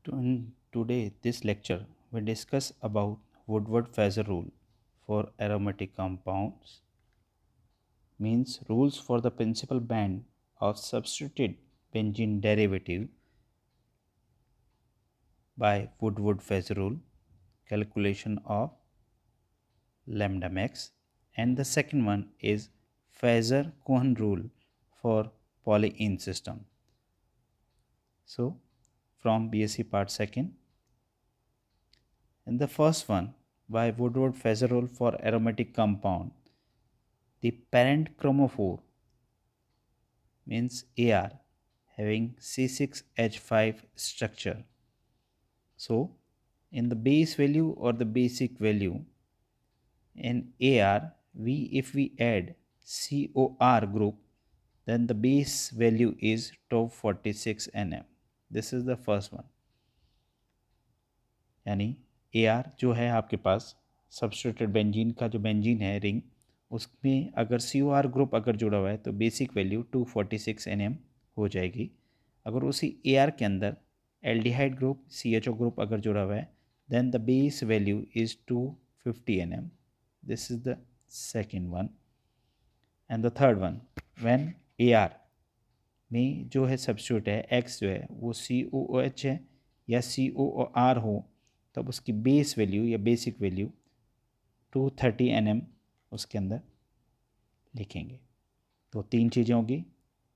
In today this lecture we discuss about Woodward-Fezzer rule for aromatic compounds, means rules for the principal band of substituted benzene derivative by Woodward-Fezzer rule, calculation of lambda max, and the second one is Fezzer-Cohen rule for polyene system. So from BSc part 2nd, and the first one by Woodward-Fezzer rule for aromatic compound, the parent chromophore means AR having C6H5 structure. So in the base value or the basic value in AR, if we add COR group, then the base value is 246 nm. This is the first one. यानी AR जो है आपके पास substituted benzene का जो benzene है ring, उसमें अगर COR ग्रुप अगर जुड़ा हुआ है तो बेसिक वैल्यू 246 nm हो जाएगी. अगर उसी AR के अंदर एल्डिहाइड ग्रुप CHO ग्रुप अगर जुड़ा हुआ है then the base value is 250 nm. This is the second one. And the third one, when AR में जो है सब्स्टिट्यूट है X जो है वो COOH है या COR हो, तब उसकी बेस वैल्यू या बेसिक वैल्यू 230 nm उसके अंदर लिखेंगे. तो तीन चीज़ें होगी.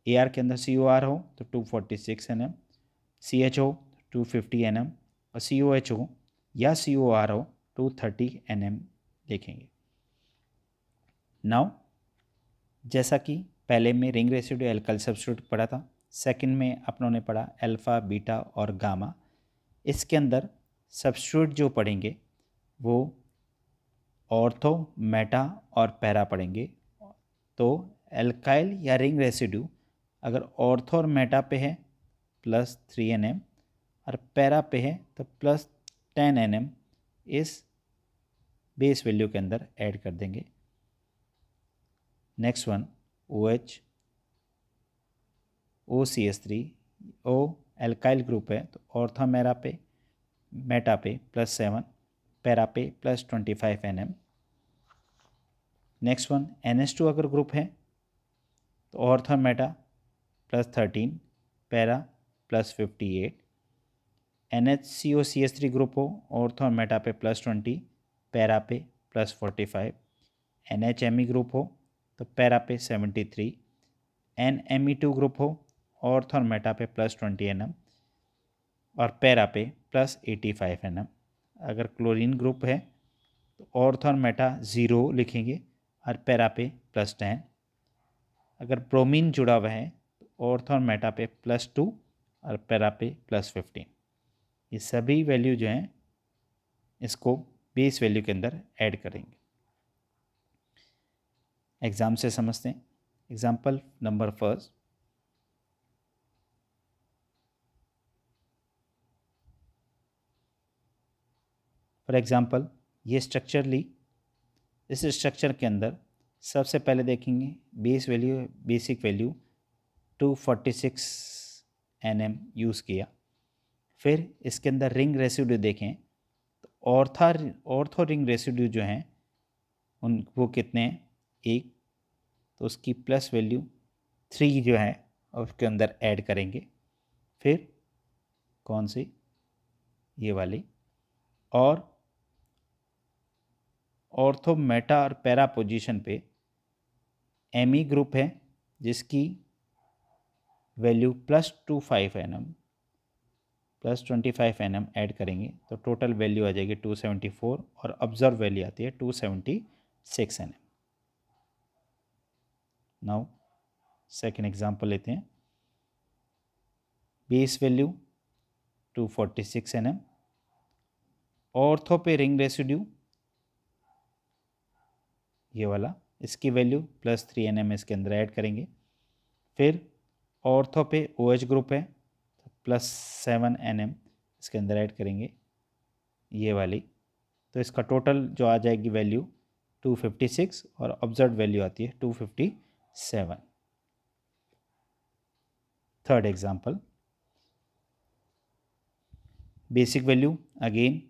AR के अंदर COR हो तो 246 nm, CHO 250 nm और COH हो या COR हो 230 nm लिखेंगे. नाउ जैसा कि पहले में रिंग रेसिड्यू एल्काइल सब्स्टिट्यूट पढ़ा था, सेकंड में अपनों ने पढ़ा अल्फ़ा बीटा और गामा. इसके अंदर सब्स्टिट्यूट जो पढ़ेंगे वो ऑर्थो, मेटा और पैरा पढ़ेंगे. तो एल्काइल या रिंग रेसिड्यू अगर ऑर्थो और मेटा पे है +3 nm और पैरा पे है तो +10 nm इस बेस वैल्यू के अंदर ऐड कर देंगे. Next one OH OCH3, O alkyl group है तो ऑर्थो मेरा पे मेटा पे +7, पैरा पे +25 nm. नेक्स्ट वन NH2 अगर ग्रुप है तो ortho Meta +13, para +58. NHCOCH3 group हो ऑर्थो मेटा पे +20, पैरा पे +45. NHMe ग्रुप हो तो पैरा पे 73. NMe2 ग्रुप हो ऑर्थो मेटा पे +20 nm और पैरा पे +85 nm. अगर क्लोरीन ग्रुप है तो ऑर्थो और मेटा 0 लिखेंगे और पैरा पे +10. अगर ब्रोमीन जुड़ा हुआ है तो ऑर्थो और मेटा पे +2 और पैरा पे +15. ये सभी वैल्यू जो हैं इसको बेस वैल्यू के अंदर ऐड करेंगे. एग्ज़ाम से समझते हैं. Example number first, for example ये स्ट्रक्चर ली. इस स्ट्रक्चर के अंदर सबसे पहले देखेंगे base value, basic value 246 nm use किया. फिर इसके अंदर रिंग रेसिड्यू देखें तो ऑर्थो रिंग रेसिड्यू जो हैं उन वो कितने हैं, 1. तो उसकी प्लस वैल्यू 3 जो है उसके अंदर ऐड करेंगे. फिर कौन सी, ये वाली. और ऑर्थो मेटा और पैरा पोजीशन पे एमी ग्रुप है जिसकी वैल्यू +25 nm +25 nm ऐड करेंगे तो टोटल वैल्यू आ जाएगी 274 और ऑब्जर्व वैल्यू आती है 276 nm. नाउ सेकेंड एग्जांपल लेते हैं. बेस वैल्यू 246 nm, ऑर्थो पे रिंग रेसिड्यू ये वाला, इसकी वैल्यू +3 nm इसके अंदर ऐड करेंगे. फिर ऑर्थो पे OH ग्रुप है तो +7 nm इसके अंदर ऐड करेंगे ये वाली. तो इसका टोटल जो आ जाएगी वैल्यू 256 और ऑब्जर्व वैल्यू आती है 257. Third example, basic value again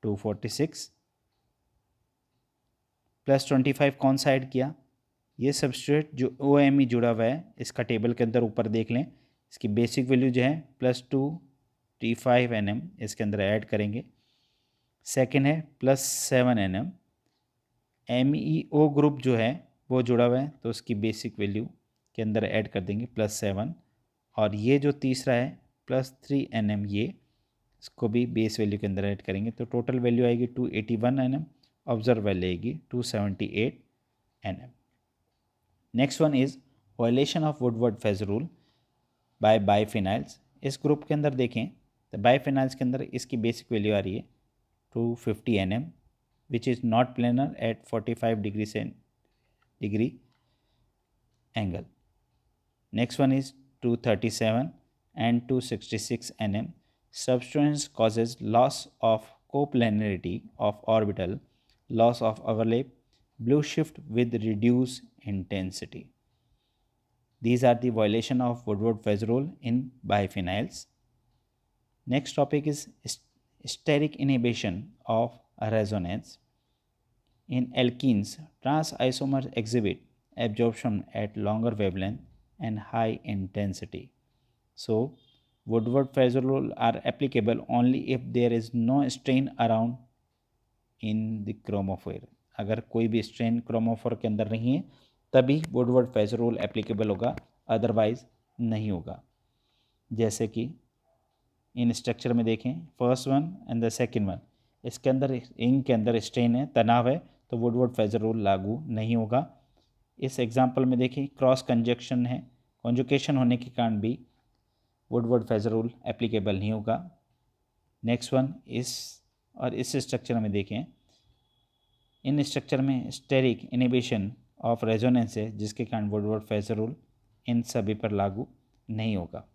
246 plus 25 कौन सा ऐड किया, ये सब्सट्रेट जो OMe जुड़ा हुआ है इसका टेबल के अंदर ऊपर देख लें, इसकी बेसिक वैल्यू जो है +2T5 Nm इसके अंदर ऐड करेंगे। सेकेंड है +7 Nm, MEO ग्रुप जो है वो जुड़ा हुआ है तो उसकी बेसिक वैल्यू के अंदर ऐड कर देंगे +7, और ये जो तीसरा है +3 Nm, ये इसको भी बेस वैल्यू के अंदर ऐड करेंगे तो टोटल वैल्यू आएगी 281 Nm, ऑब्जर्व वैल्यू आएगी 278 Nm। Next one is violation of Woodward-phase rule by biphenyls. इस ग्रुप के अंदर देखें तो बाइफिनाइल्स के अंदर इसकी बेसिक वैल्यू आ रही है 250 Nm which is not planar at 45 degree angle. Next one is 237 and 266 Nm. Substituence causes loss of coplanarity of orbital, loss of overlap, blue shift with reduced intensity. These are the violation of Woodward-Fez rule in biphenyls. Next topic is steric inhibition of resonance. In alkenes, trans isomers exhibit absorption at longer wavelength and high intensity. So, Woodward-Fez rule are applicable only if there is no strain around in the chromophore. अगर कोई भी strain chromophore के अंदर नहीं है तभी Woodward-Fez rule applicable होगा, otherwise नहीं होगा। जैसे कि इन स्ट्रक्चर में देखें first one and the second one, इसके अंदर रिंग के अंदर स्ट्रेन है, तनाव है, तो Woodward-Fez rule लागू नहीं होगा। इस एग्जाम्पल में देखें क्रॉस कंजक्शन है, कॉन्जुकेशन होने के कारण भी Woodward-Fez rule एप्लीकेबल नहीं होगा। नेक्स्ट वन इस स्ट्रक्चर में देखें, इन स्ट्रक्चर में स्टेरिक इनिबिशन ऑफ रेजोनेंस है जिसके कारण Woodward-Fez rule इन सभी पर लागू नहीं होगा।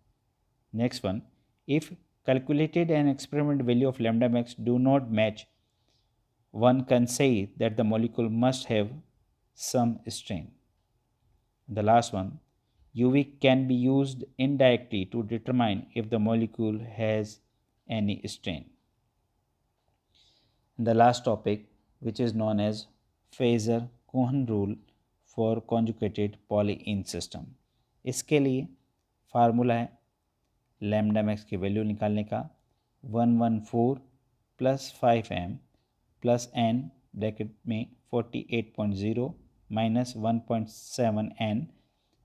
Next one, if calculated and experiment value of lambda max do not match, one can say that the molecule must have some strain. The last one, UV can be used indirectly to determine if the molecule has any strain. The last topic, which is known as Fraser-Cohen rule for conjugated polyene system. इसके लिए formula है lambda max की value निकालने का 114 + 5m + n bracket में 48.0 - 1.7n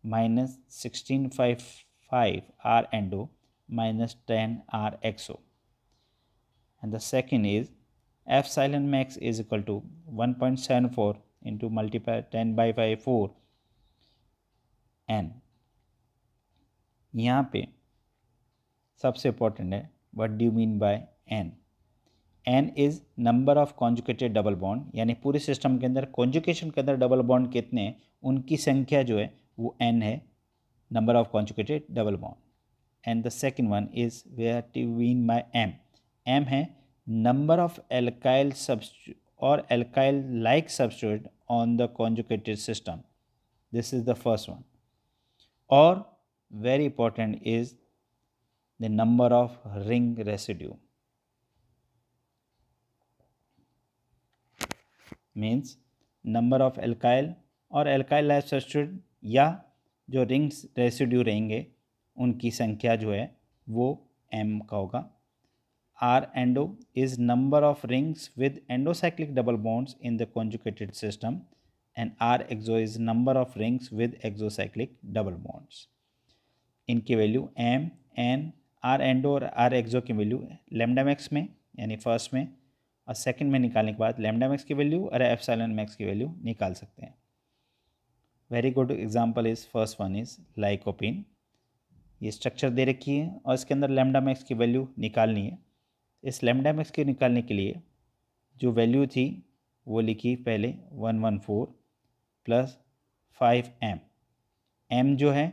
minus 1655 R endo minus 10 R XO. And the second is epsilon max is equal to 1.74 into multiply 10/4 n. यहाँ पे सबसे इम्पोर्टेंट है what do you mean by n? n is number of conjugated double bond, यानी पूरे system के अंदर conjugation के अंदर डबल बॉन्ड कितने हैं उनकी संख्या जो है वो n है, number of conjugated double bond. And the second one is where to mean by m, m है नंबर ऑफ एल्काइल सब्स्टिट्यूट और alkyl like substitute on the conjugated system, this is the first one. और very important is the number of ring residue, means number of alkyl और alkyl like substitute या जो rings residue रहेंगे उनकी संख्या जो है वो m का होगा। R endo is number of rings with endocyclic double bonds in the conjugated system and R exo is number of rings with exocyclic double bonds. इनकी value m, n, R endo और R exo की value lambda max में यानी first में और second में निकालने के बाद लैम्डा मैक्स की वैल्यू और एप्सिलॉन मैक्स की वैल्यू निकाल सकते हैं। Very good example is first one is lycopene. ये स्ट्रक्चर दे रखी है और इसके अंदर लैम्डा मैक्स की वैल्यू निकालनी है। इस लैम्डा मैक्स के निकालने के लिए जो वैल्यू थी वो लिखी पहले 114 + 5m। m जो है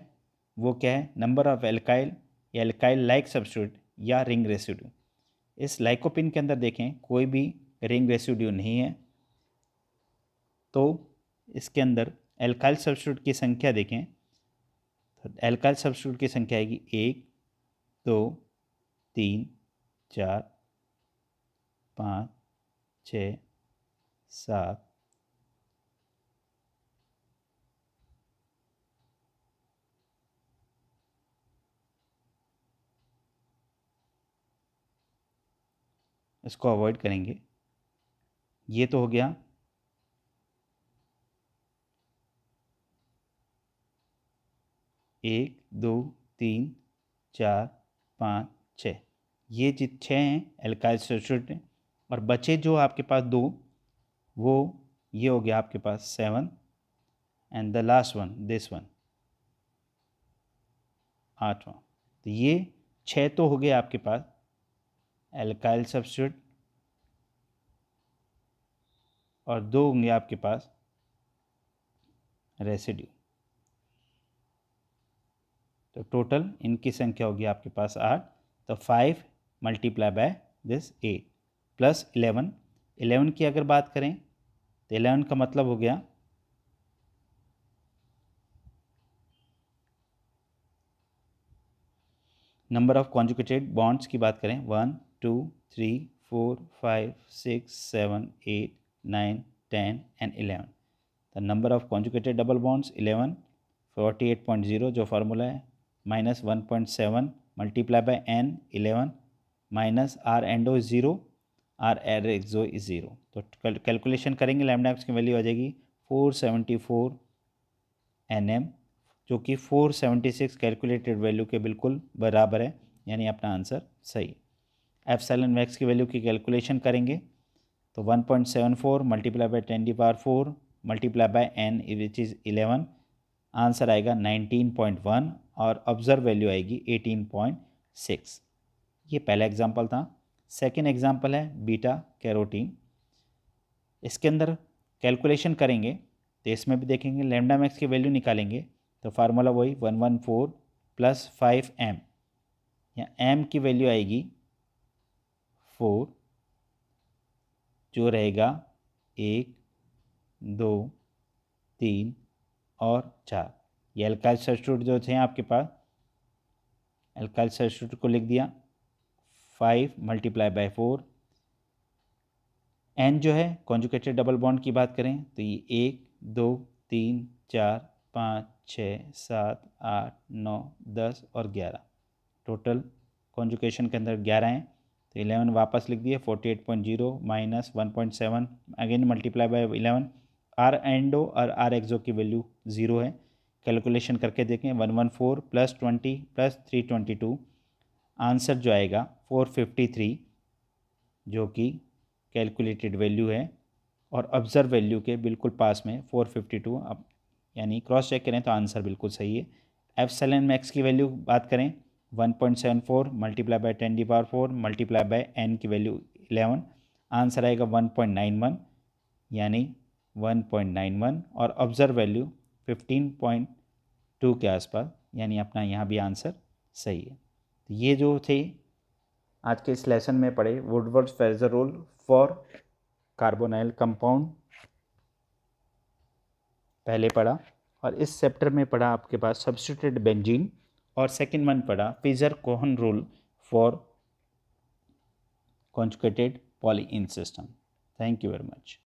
वो क्या है, नंबर ऑफ एल्काइल या एल्काइल लाइक सब्स्टिट्यूट या रिंग रेसिड्यू। इस लाइकोपिन के अंदर देखें कोई भी रिंग रेसिड्यू नहीं है, तो इसके अंदर एल्काइल सब्स्टिट्यूट की संख्या देखें तो एल्काइल सब्स्टिट्यूट की संख्या आएगी 1, 2, 3, 4 5 6 7 इसको अवॉइड करेंगे। ये तो हो गया 1 2 3 4 5 6, ये 6 हैं एल्काइल सब्स्टिट्यूट। और बचे जो आपके पास 2, वो ये हो गया आपके पास 7 and the last one this one 8वां। तो ये 6 तो हो गए आपके पास एल्काइल सब्स्टिट्यूट और 2 होंगे आपके पास रेसिड्यू। तो टोटल इनकी संख्या होगी आपके पास 8। तो 5 मल्टीप्लाई बाय दिस 8 प्लस 11 की अगर बात करें तो 11 का मतलब हो गया नंबर ऑफ कॉन्जुगेटेड बॉन्ड्स की बात करें 1 2 3 4 5 6 7 8 9 10 and 11। The number of conjugated double bonds 11 48.0 जो फार्मूला है minus 1.7 multiply by n 11 minus R endo is 0 R एर एक्सो इज 0। तो कैलकुलेशन करेंगे लैम्डा एक्स की वैल्यू आ जाएगी 474 nm, जो कि 476 कैलकुलेटेड वैल्यू के बिल्कुल बराबर है, यानी अपना आंसर सही। एप्सिलॉन मैक्स की वैल्यू की कैलकुलेशन करेंगे तो 1.74 multiply by 10⁴ multiply by n which is 11, answer आएगा 19.1 और ऑब्जर्व वैल्यू आएगी 18.6। ये पहला एग्जाम्पल था। सेकेंड एग्जाम्पल है बीटा कैरोटीन। इसके अंदर कैलकुलेशन करेंगे तो इसमें भी देखेंगे लैम्डा मैक्स की वैल्यू निकालेंगे तो फार्मूला वही 114 प्लस 5m, यहाँ m की वैल्यू आएगी 4, जो रहेगा 1 2 3 और 4। ये एल्काइल सब्स्टिट्यूट जो थे आपके पास, एल्काइल सब्स्टिट्यूट को लिख दिया 5 मल्टीप्लाई बाय 4। n जो है कॉन्जुगेटेड डबल बॉन्ड की बात करें तो ये 1 2 3 4 5 6 7 8 9 10 और 11, टोटल कॉन्जुगेशन के अंदर 11 हैं। तो 11 वापस लिख दिए 48.0 minus 1.7 again multiply by 11। R endo और आर एक्सो की वैल्यू 0 है। कैलकुलेशन करके देखें 114 प्लस 20 प्लस 322, आंसर जो आएगा 453, जो कि कैलकुलेटेड वैल्यू है और ऑब्जर्व वैल्यू के बिल्कुल पास में 452। अब यानी क्रॉस चेक करें तो आंसर बिल्कुल सही है। एप्सिलॉन मैक्स की वैल्यू बात करें 1.74 multiply by 10⁴ multiply by n की वैल्यू 11, आंसर आएगा 1.91 यानी 1.91 और ऑब्जर्व वैल्यू 15.2 के आसपास, यानी अपना यहाँ भी आंसर सही है। तो ये जो थे आज के इस लेसन में पढ़े Woodward Fieser rule for carbonyl compound पहले पढ़ा, और इस चैप्टर में पढ़ा आपके पास सब्स्टिट्यूटेड बेंजीन, और सेकंड वन पढ़ा Fieser Kuhn rule for conjugated polyene system. Thank you very much.